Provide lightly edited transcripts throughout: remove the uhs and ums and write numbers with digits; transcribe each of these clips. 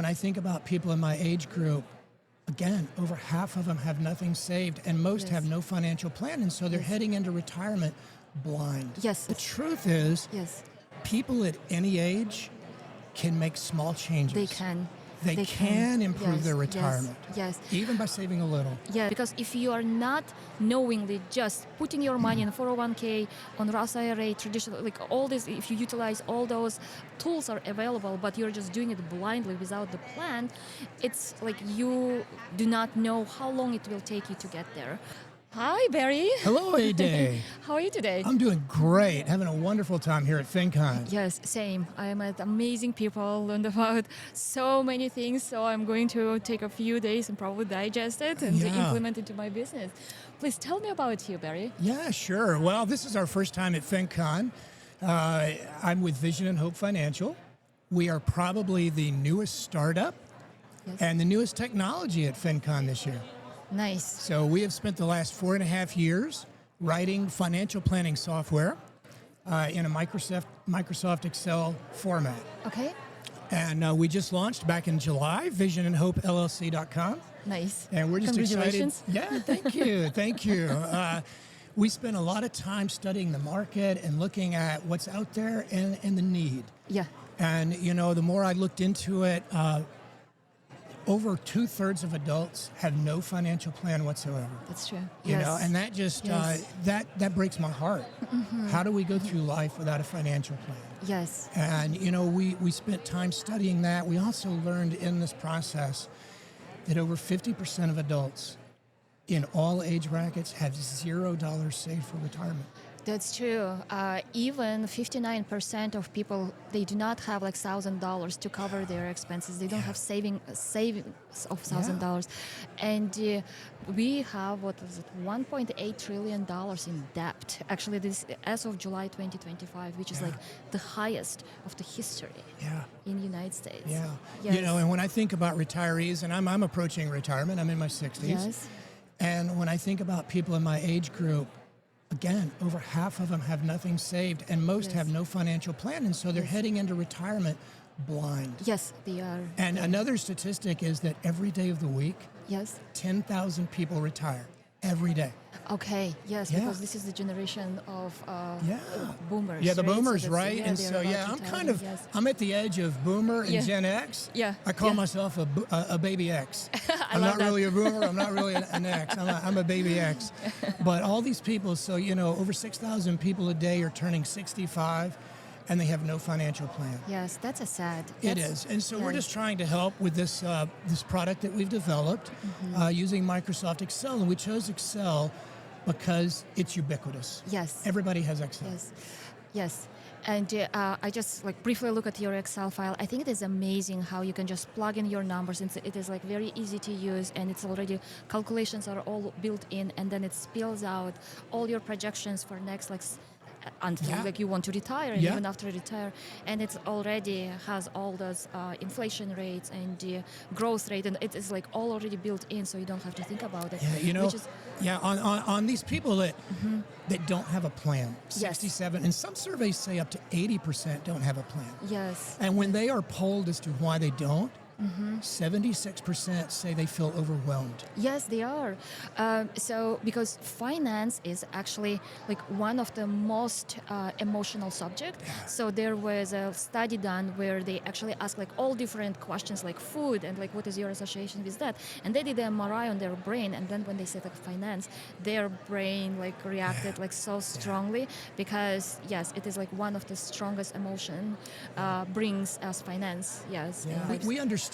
I think about people in my age group, again, over half of them have nothing saved, and most have no financial plan, and so they're heading into retirement blind. Yes. The truth is, people at any age can make small changes. They can. They can improve their retirement. Yes. Even by saving a little. Yeah, because if you are not knowingly just putting your money in 401k, on Roth IRA, traditional, like all this, if you utilize all those tools are available, but you're just doing it blindly without the plan, it's like you do not know how long it will take you to get there. Hi, Barry. Hello, Aiday. How are you today? I'm doing great. Having a wonderful time here at FinCon. Yes, same. I met amazing people, learned about so many things, so I'm going to take a few days and probably digest it and to implement into my business. Please tell me about you, Barry. Yeah, sure. Well, this is our first time at FinCon. I'm with Vision and Hope Financial. We are probably the newest startup and the newest technology at FinCon this year. Nice. So we have spent the last 4.5 years writing financial planning software in a Microsoft Excel format. Okay. And we just launched back in July, visionandhopellc.com. Nice. And we're just excited. Congratulations. Yeah, thank you. Thank you. We spent a lot of time studying the market and looking at what's out there and the need. Yeah. And, you know, the more I looked into it, over 2/3 of adults have no financial plan whatsoever. That's true. You know, and that just that breaks my heart. How do we go through life without a financial plan? Yes. And you know, we spent time studying that. We also learned in this process that over 50% of adults in all age brackets have $0 saved for retirement. That's true. Even 59% of people, they do not have like $1,000 to cover their expenses. They don't have savings of $1,000. And we have, what is it, $1.8 trillion in debt. Actually, this as of July 2025, which is like the highest of the history in the United States. Yeah. Yes. You know, and when I think about retirees, and I'm approaching retirement, I'm in my 60s. Yes. And when I think about people in my age group, again, over half of them have nothing saved, and most have no financial plan, and so they're heading into retirement blind. Yes, they are. And another statistic is that every day of the week, 10,000 people retire every day. Okay, yes, because this is the generation of boomers. Yeah, the right? boomers, So right? And so, I'm kind of, I'm at the edge of boomer and Gen X. Yeah. I call myself a baby X. I'm not really a boomer. I'm not really an X. I'm a baby X. But all these people, so, you know, over 6,000 people a day are turning 65. And they have no financial plan. Yes, that's a sad. It is, and so we're just trying to help with this this product that we've developed using Microsoft Excel, and we chose Excel because it's ubiquitous. Yes. Everybody has Excel. Yes. Yes. And I just like briefly look at your Excel file. I think it is amazing how you can just plug in your numbers. It is like very easy to use, and it's already calculations are all built in, and then it spills out all your projections for next until like you want to retire and even after retire, and it's already has all those inflation rates and growth rate, and it is like all already built in, so you don't have to think about it. Yeah, you know, on these people that don't have a plan, 67, and some surveys say up to 80% don't have a plan. Yes. And when they are polled as to why they don't, 76% say they feel overwhelmed. Yes, they are. So because finance is actually like one of the most emotional subject. So there was a study done where they actually asked like all different questions like food and like what is your association with that, and they did an MRI on their brain, and then when they said like finance, their brain like reacted like so strongly because yes, it is like one of the strongest emotion brings us finance. Yes. We understand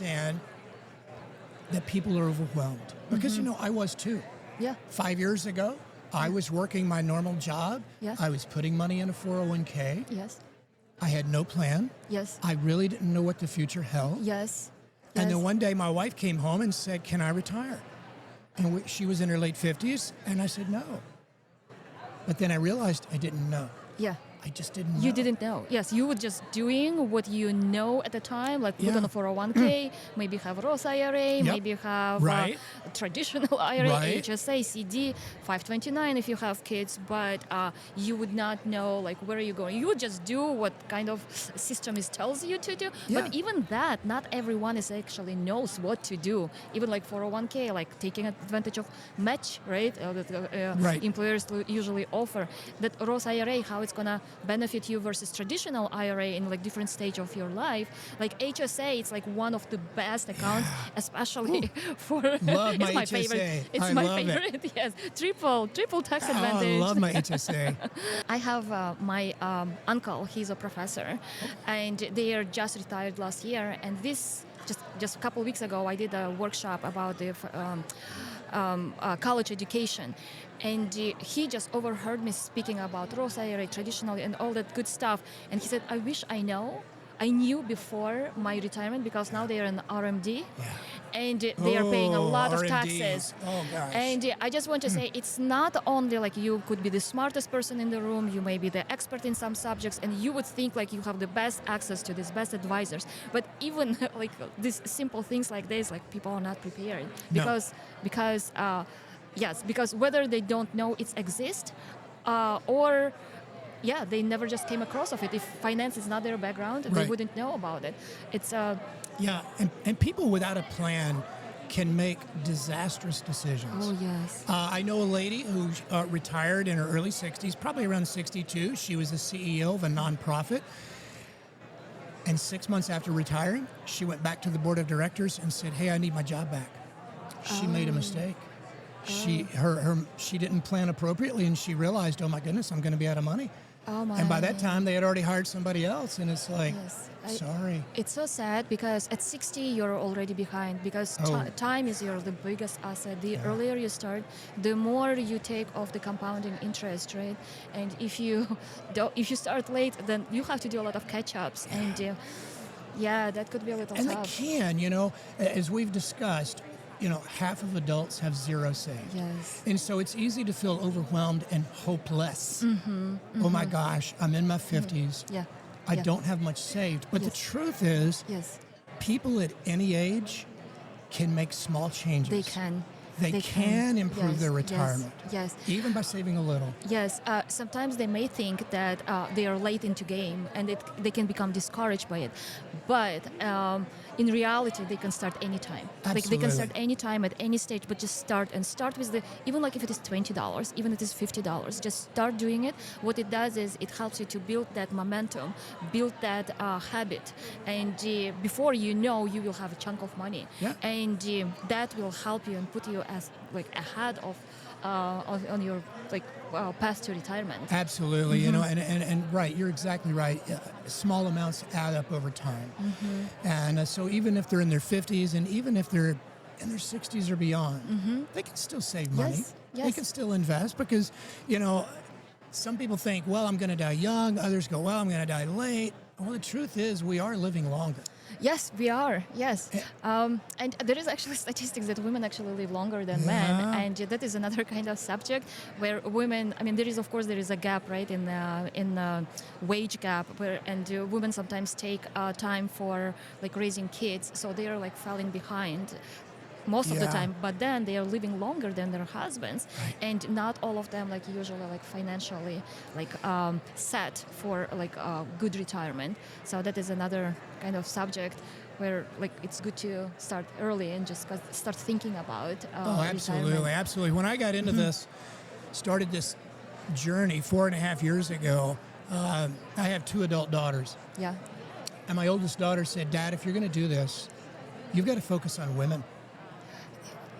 that people are overwhelmed because you know I was too. 5 years ago I was working my normal job. I was putting money in a 401k. I had no plan. I really didn't know what the future held. And then one day my wife came home and said, "Can I retire?" And she was in her late 50s, and I said no. But then I realized I didn't know. I just didn't know. You didn't know. Yes, you were just doing what you know at the time, like put on a 401k, maybe have Roth IRA, maybe have traditional IRA, HSA, CD, 529 if you have kids, but you would not know like where are you going. You would just do what kind of system tells you to do. But even that, not everyone is actually knows what to do. Even like 401k, like taking advantage of match, right? Employers usually offer that Roth IRA, how it's gonna benefit you versus traditional IRA in like different stage of your life. Like HSA, it's like one of the best accounts, especially for love it's my HSA. favorite. It's I my love favorite. Yes, triple tax advantage. I love my HSA. I have my uncle. He's a professor, and they are just retired last year. And this just a couple of weeks ago, I did a workshop about the college education. And he just overheard me speaking about Roth IRA, traditional, and all that good stuff. And he said, I wish I knew before my retirement, because now they are in RMD. And they are paying a lot of taxes. Oh, gosh. And I just want to say, it's not only like you could be the smartest person in the room, you may be the expert in some subjects, and you would think like you have the best access to these best advisors. But even like these simple things like this, like people are not prepared. Because whether they don't know it exists, or they never just came across of it. If finance is not their background, they wouldn't know about it. It's and people without a plan can make disastrous decisions. Oh yes. I know a lady who retired in her early 60s, probably around 62. She was the CEO of a nonprofit. And 6 months after retiring, she went back to the board of directors and said, "Hey, I need my job back." She made a mistake. She didn't plan appropriately, and she realized, oh my goodness, I'm going to be out of money. Oh my! And by that time, they had already hired somebody else, and it's like, sorry. It's so sad because at 60 you're already behind, because time is the biggest asset. The earlier you start, the more you take off the compounding interest, right? And if you start late, then you have to do a lot of catch-ups, and that could be a little tough. And they can, as we've discussed. Half of adults have zero saved. Yes. And so it's easy to feel overwhelmed and hopeless. Oh my gosh, I'm in my 50s. Yeah. I don't have much saved. But the truth is, people at any age can make small changes. They can. They can improve their retirement. Yes. Even by saving a little. Yes. Sometimes they may think that they are late into game, and they can become discouraged by it. But in reality, they can start anytime. Absolutely. Like they can start anytime at any stage, but just start with even like if it is $20, even if it is $50, just start doing it. What it does is it helps you to build that momentum, build that habit, and before you know, you will have a chunk of money, and that will help you and put you as like ahead of on your path to retirement. Absolutely, and right, you're exactly right. Small amounts add up over time, and so even if they're in their 50s, and even if they're in their 60s or beyond, they can still save money. They can still invest, because some people think, well, I'm going to die young. Others go, well, I'm going to die late. Well, the truth is, we are living longer. Yes, we are. Yes, and there is actually statistics that women actually live longer than men, and that is another kind of subject where women. I mean, there is a gap, right, in wage gap, and women sometimes take time for like raising kids, so they are like falling behind most of the time, but then they are living longer than their husbands, and not all of them like usually like financially like set for like good retirement. So that is another kind of subject where like it's good to start early and just start thinking about absolutely. When I got into this, started this journey 4.5 years ago, I have 2 adult daughters. Yeah. And my oldest daughter said, "Dad, if you're going to do this, you've got to focus on women.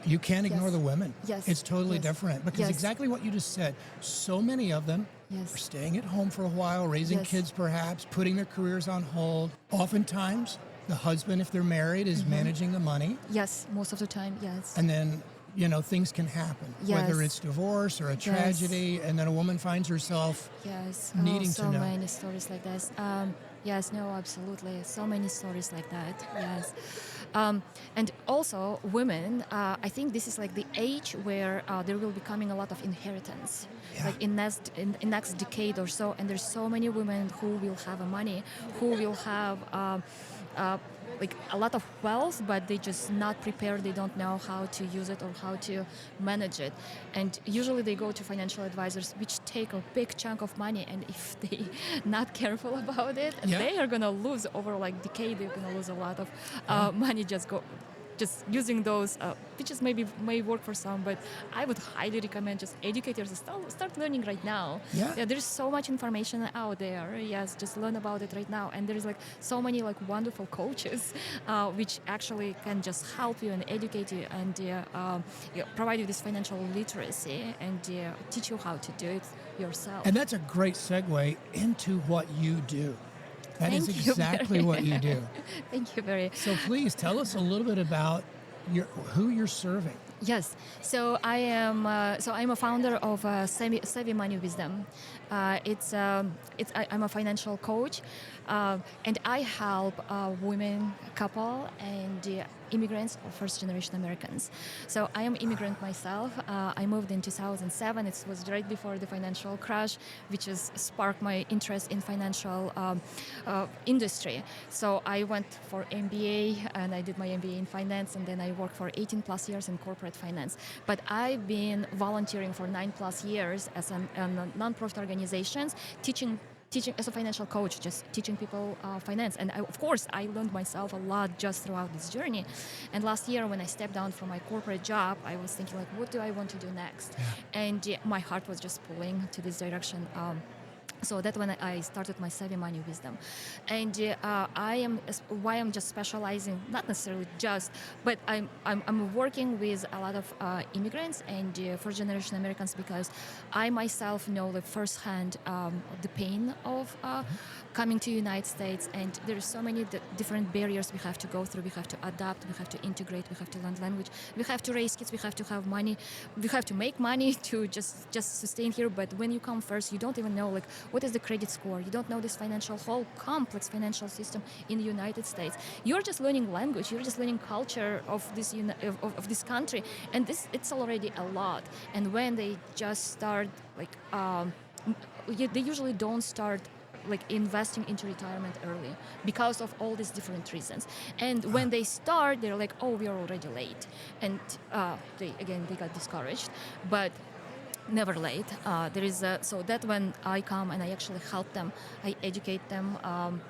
You can't ignore the women." Yes. It's totally different, because exactly what you just said, so many of them are staying at home for a while, raising kids perhaps, putting their careers on hold. Oftentimes, the husband, if they're married, is managing the money. Yes, most of the time, yes. And then, things can happen, whether it's divorce or a tragedy, and then a woman finds herself needing to know. So many stories like this. Yes, no, absolutely. So many stories like that, yes. And also women, I think this is like the age where there will be coming a lot of inheritance, like in next decade or so. And there's so many women who will have money, who will have like a lot of wealth, but they just not prepared. They don't know how to use it or how to manage it. And usually they go to financial advisors, which take a big chunk of money. And if they not careful about it, they are gonna lose over like decade. They're gonna lose a lot of money just using those, which is maybe may work for some, but I would highly recommend just educate yourself. Start learning right now. There's so much information out there. Yes, just learn about it right now. And there's like so many like wonderful coaches, which actually can just help you and educate you and provide you this financial literacy and teach you how to do it yourself. And that's a great segue into what you do. That is exactly what you do. Thank you, Barry. So please tell us a little bit about who you're serving. Yes. So I'm a founder of Savvy Money Wisdom. I'm a financial coach, and I help women, couple, and immigrants or first-generation Americans. So I am immigrant myself. I moved in 2007. It was right before the financial crash, which has sparked my interest in financial industry. So I went for MBA, and I did my MBA in finance, and then I worked for 18 plus years in corporate finance. But I've been volunteering for 9+ years as a non-profit organizations, teaching as a financial coach, just teaching people finance. And of course, I learned myself a lot just throughout this journey. And last year, when I stepped down from my corporate job, I was thinking, like, what do I want to do next? And my heart was just pulling to this direction. So that's when I started my Savvy Money Wisdom. And why I'm just specializing, not necessarily just, but I'm working with a lot of immigrants and first-generation Americans, because I myself know the firsthand the pain of coming to the United States. And there's so many different barriers we have to go through. We have to adapt, we have to integrate, we have to learn language, we have to raise kids, we have to have money, we have to make money to just sustain here. But when you come first, you don't even know like what is the credit score. You don't know this whole complex financial system in the United States. You're just learning language. You're just learning culture of this country, and it's already a lot. And when they just start they usually don't start like investing into retirement early because of all these different reasons. And when they start, they're like, oh, we are already late, and they got discouraged. But never late. So that when I come and I actually help them, I educate them,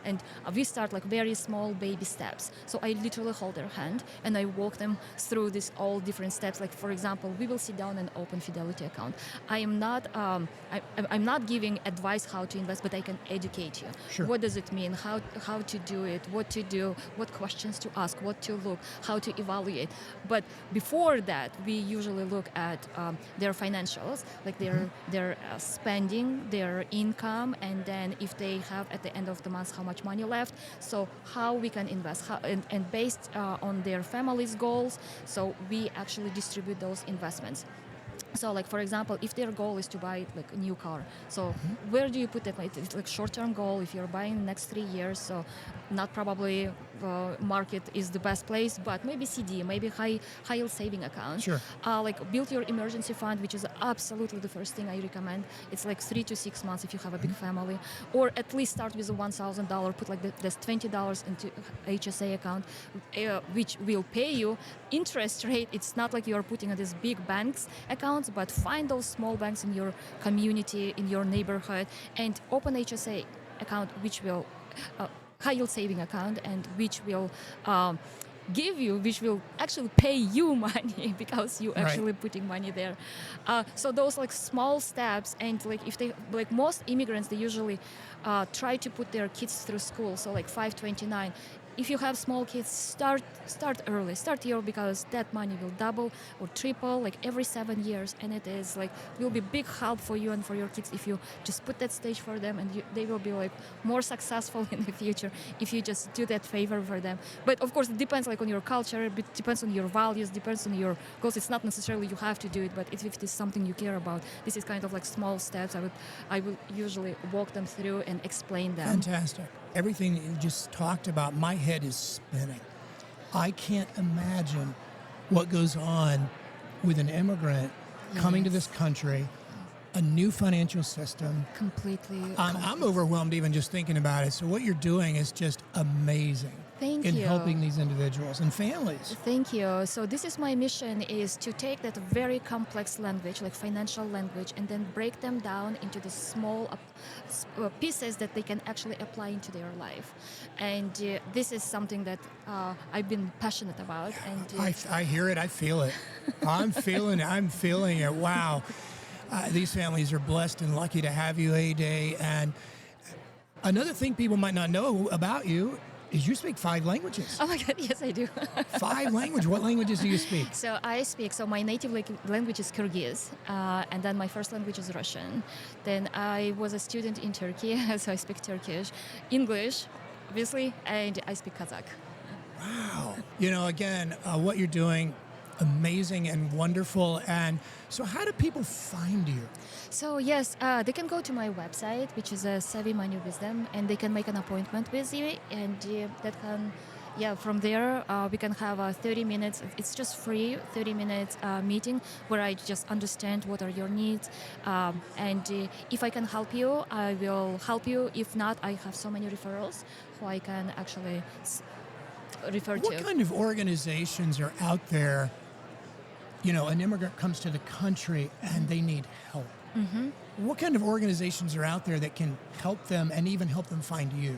and we start like very small baby steps. So I literally hold their hand and I walk them through these all different steps. Like for example, we will sit down and open Fidelity account. I am not, I'm not giving advice how to invest, but I can educate you. Sure. What does it mean? How to do it? What to do? What questions to ask? What to look? How to evaluate? But before that, we usually look at their financials, like their spending, their income, and then if they have at the end of the month how much money left, so how we can invest, and based on their family's goals, so we actually distribute those investments. So like for example, if their goal is to buy like a new car, so where do you put it? It's like short-term goal. If you're buying the next 3 years, so not probably market is the best place, but maybe CD, maybe high yield saving account. Sure. Like build your emergency fund, which is absolutely the first thing I recommend. It's like 3 to 6 months if you have a big family, or at least start with a $1,000. Put like this $20 into HSA account, which will pay you interest rate. It's not like you're putting in these big banks accounts, but find those small banks in your community, in your neighborhood, and open HSA account, which will high yield saving account, and which will which will actually pay you money because you actually putting money there. So those like small steps, and like if they like most immigrants, they usually try to put their kids through school. So like 529. If you have small kids, start early, start here, because that money will double or triple like every 7 years, and it is like will be big help for you and for your kids if you just put that stage for them, and they will be like more successful in the future if you just do that favor for them. But of course, it depends like on your culture, it depends on your values, depends on your goals. It's not necessarily you have to do it, but if it is something you care about, this is kind of like small steps. I would usually walk them through and explain them. Fantastic. Everything that you just talked about, my head is spinning. I can't imagine what goes on with an immigrant coming to this country, a new financial system. Completely. I'm overwhelmed even just thinking about it. So what you're doing is just amazing. Thank in you. helping these individuals and families. Thank you. So this is my mission, is to take that very complex language, like financial language, and then break them down into the small pieces that they can actually apply into their life. And this is something that I've been passionate about. And I hear it. I feel it. I'm feeling it. Wow. These families are blessed and lucky to have you, Aiday. And another thing people might not know about you is you speak 5 languages. Oh my God, yes, I do. 5 languages. What languages do you speak? So my native language is Kyrgyz, and then my first language is Russian. Then I was a student in Turkey, so I speak Turkish, English, obviously, and I speak Kazakh. Wow. Again, what you're doing, amazing and wonderful. And so how do people find you? So yes, they can go to my website, which is Savvy Money Wisdom, and they can make an appointment with you, and that can, from there we can have a 30 minutes. It's just free 30 minutes meeting where I just understand what are your needs, and if I can help you, I will help you. If not, I have so many referrals who I can actually refer to. What kind of organizations are out there? An immigrant comes to the country and they need help. Mm-hmm. What kind of organizations are out there that can help them and even help them find you?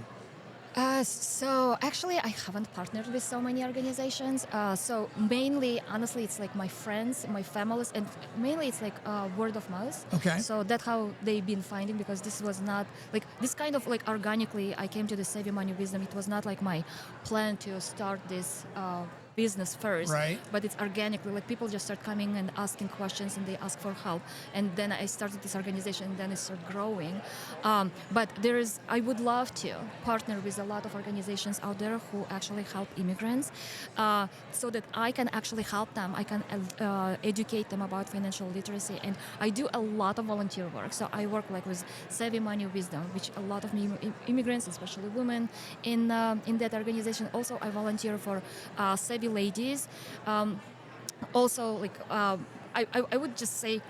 So actually, I haven't partnered with so many organizations. So mainly, honestly, it's like my friends, my families, and mainly it's like word of mouth. Okay. So that's how they've been finding, because this was not like this kind of like organically. I came to the Savvy Money Wisdom. It was not like my plan to start this business first, right? But it's organically, like people just start coming and asking questions, and they ask for help, and then I started this organization, and then it started growing. But I would love to partner with a lot of organizations out there who actually help immigrants, so that I can actually help them. I can educate them about financial literacy, and I do a lot of volunteer work. So I work like with Savvy Money Wisdom, which a lot of immigrants, especially women, in that organization. Also, I volunteer for Savvy Ladies. Also, like I would just say,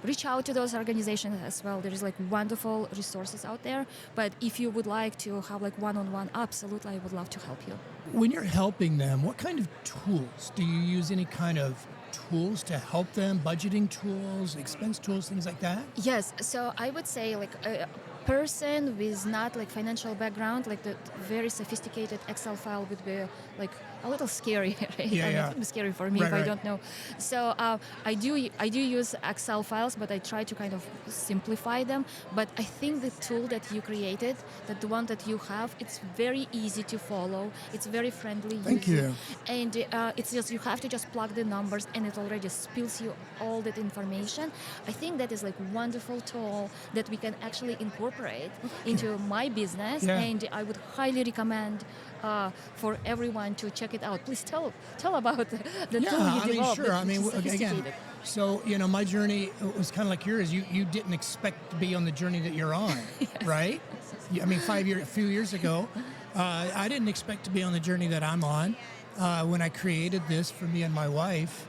reach out to those organizations as well. There is like wonderful resources out there. But if you would like to have like one-on-one, absolutely, I would love to help you. When you're helping them, what kind of tools? Do you use any kind of tools to help them? Budgeting tools, expense tools, things like that? Yes. So I would say like a person with not like financial background, like the very sophisticated Excel file would be like a little scary, right? Yeah. It would be scary for me if I don't know. So I do use Excel files, but I try to kind of simplify them. But I think the tool that you created, that the one that you have, it's very easy to follow. It's very friendly. Thank you. And it's just, you have to just plug the numbers, and it already spills you all that information. I think that is like a wonderful tool that we can actually incorporate into my business, and I would highly recommend for everyone to check it out. Please tell about the tool you developed. Sure. I mean, again, so my journey was kind of like yours. You didn't expect to be on the journey that you're on, right? I mean, a few years ago, I didn't expect to be on the journey that I'm on. When I created this for me and my wife,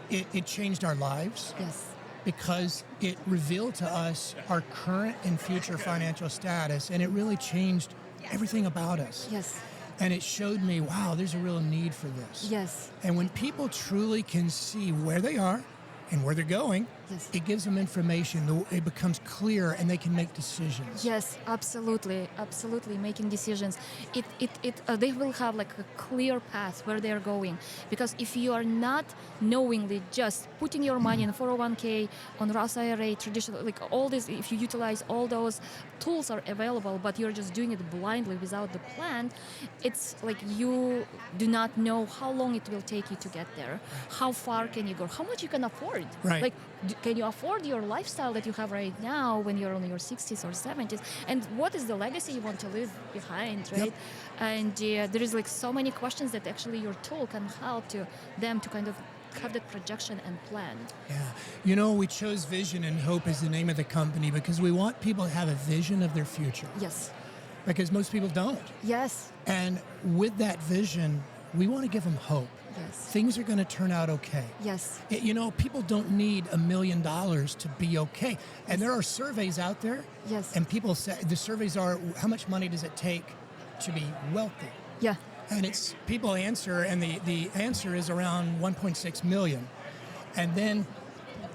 it changed our lives. Yes. Because it revealed to us our current and future financial status, and it really changed everything about us. Yes. And it showed me, wow, there's a real need for this. Yes. And when people truly can see where they are and where they're going, it gives them information. It becomes clear, and they can make decisions. Yes, absolutely, making decisions. They will have like a clear path where they're going. Because if you are not knowingly just putting your money in 401k, on Roth IRA, traditional, like all this, if you utilize all those tools are available, but you're just doing it blindly without the plan, it's like you do not know how long it will take you to get there. How far can you go? How much you can afford? Right. Like, can you afford your lifestyle that you have right now when you're in your 60s or 70s? And what is the legacy you want to leave behind, right? Yep. And there is like so many questions that actually your tool can help to them to kind of have that projection and plan. Yeah. We chose Vision and Hope as the name of the company because we want people to have a vision of their future. Yes. because most people don't. Yes. And with that vision, we want to give them hope. Yes. Things are going to turn out okay. Yes. People don't need $1 million to be okay. And there are surveys out there. Yes. And people say, the surveys are, how much money does it take to be wealthy? Yeah. And people answer, and the answer is around 1.6 million. And then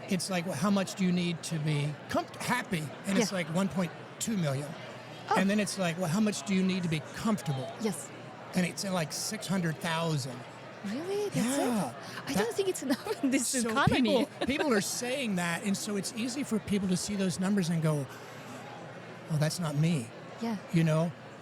it's like, well, how much do you need to be happy? And it's like 1.2 million. Oh. And then it's like, well, how much do you need to be comfortable? Yes. And it's like 600,000. Really? That's it? I don't think it's enough in this economy. People are saying that, and so it's easy for people to see those numbers and go, oh, that's not me. Yeah.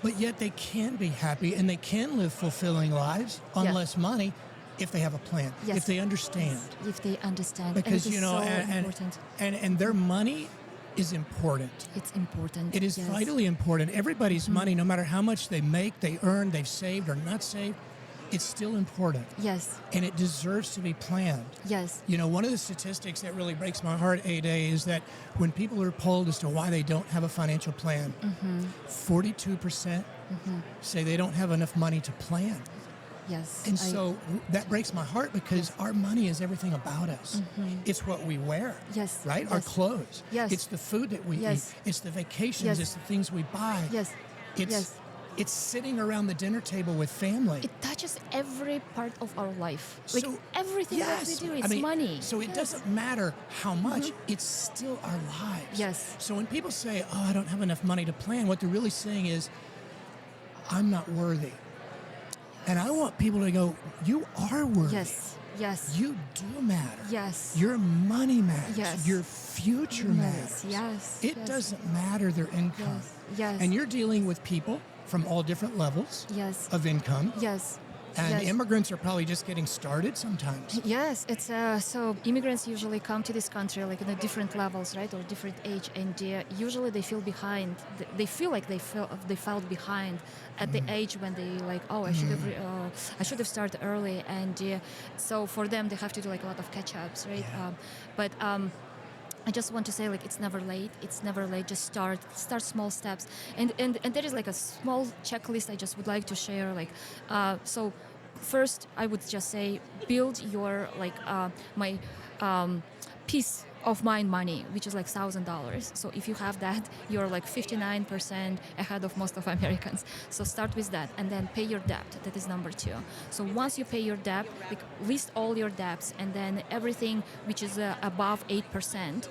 But yet they can be happy and they can live fulfilling lives on less money if they have a plan, if they understand. Yes. If they understand. Because, and it is so important. And their money is important. It's important. It is vitally important. Everybody's money, no matter how much they make, they earn, they've saved or not saved, it's still important. Yes. And it deserves to be planned. Yes. One of the statistics that really breaks my heart, Aiday, is that when people are polled as to why they don't have a financial plan, 42% say they don't have enough money to plan. Yes. And so that breaks my heart because our money is everything about us. It's what we wear. Yes. Right? Yes. Our clothes. Yes. It's the food that we eat. It's the vacations. It's the things we buy. Yes. It's sitting around the dinner table with family. It touches every part of our life. Everything that we do, it's money. So it doesn't matter how much, it's still our lives. Yes. So when people say, oh, I don't have enough money to plan, what they're really saying is, I'm not worthy. And I want people to go, you are worthy. Yes. You do matter. Yes. Your money matters. Yes. Your future matters. Yes. It doesn't matter their income. Yes. And you're dealing with people from all different levels of income. Yes. And immigrants are probably just getting started sometimes. Yes, it's so immigrants usually come to this country like in a different levels, right, or different age, and usually they feel behind. They feel like they fell behind at the age when they like, oh, I should have started early, and so for them they have to do like a lot of catch-ups, right? But I just want to say, like, it's never late. It's never late. Just start small steps. And there is like a small checklist I just would like to share. Like, so first I would just say, build your my peace of mind money, which is like $1,000. So if you have that, you're like 59% ahead of most of Americans. So start with that, and then pay your debt. That is number 2. So once you pay your debt, like, list all your debts, and then everything which is above 8%,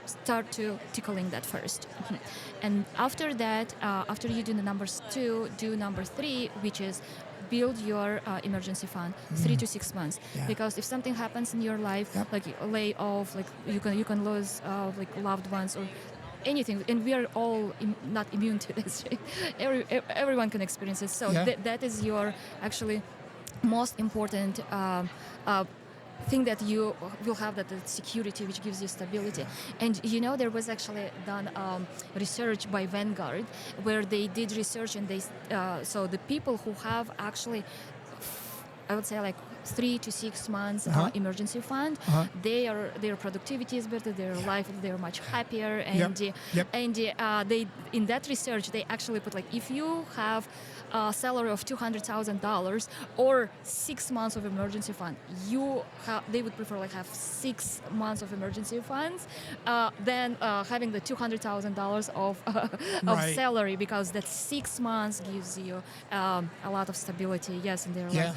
start to tickling that first. And after that, after you do the numbers 2, do number 3, which is build your emergency fund 3 to 6 months, because if something happens in your life, like lay off, like you can lose like loved ones or anything, and we are all not immune to this. Right? Everyone can experience it. So that is your actually most important thing, that you will have that security which gives you stability. And there was actually done research by Vanguard where they did research, and they so the people who have actually, I would say, like 3 to 6 months emergency fund, their productivity is better, their life, they're much happier, and they, in that research, they actually put, like, if you have a salary of $200,000 or 6 months of emergency fund, they would prefer like have 6 months of emergency funds than having the $200,000 of salary, because that 6 months gives you a lot of stability, in their life.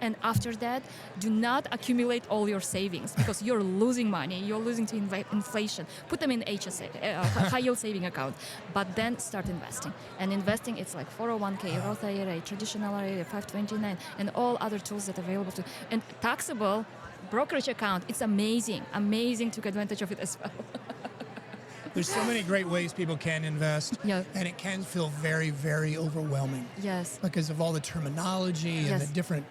And after that, do not accumulate all your savings, because you're losing money, you're losing to inflation. Put them in HSA, high yield saving account, but then start investing. And investing, it's like 401k, Roth IRA, traditional IRA, 529, and all other tools that are available to. And taxable brokerage account, it's amazing to take advantage of it as well. There's so many great ways people can invest, and it can feel very, very overwhelming. Yes. Because of all the terminology and the different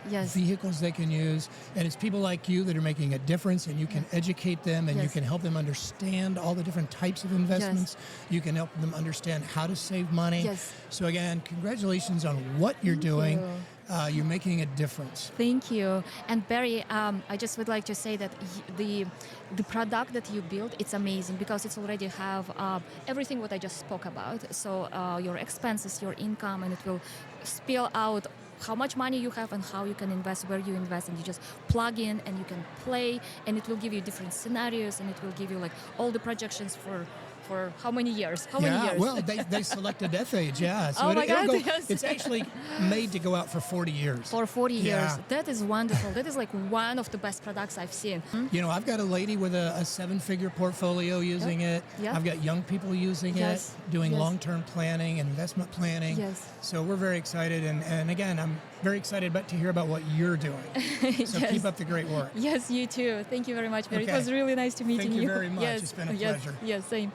vehicles they can use. And it's people like you that are making a difference, and you can educate them, and you can help them understand all the different types of investments. You can help them understand how to save money. So again, congratulations on what you're doing. You're making a difference. Thank you. And Barry, I just would like to say that the product that you build, it's amazing because it's already have everything what I just spoke about. So your expenses, your income, and it will spill out how much money you have and how you can invest, where you invest, and you just plug in and you can play, and it will give you different scenarios, and it will give you like all the projections for how many years? Well, they select a death age, yeah. So oh my God, yes. It's actually made to go out for 40 years. For 40 years. That is wonderful. That is like one of the best products I've seen. You know, I've got a lady with a 7-figure portfolio using it. Yep. I've got young people using it, doing long-term planning, investment planning. Yes. So we're very excited. And again, I'm very excited to hear about what you're doing. So keep up the great work. Yes, you too. Thank you very much, Barry. Okay. It was really nice to meet you. Thank you very much. It's been a pleasure. Yes, same.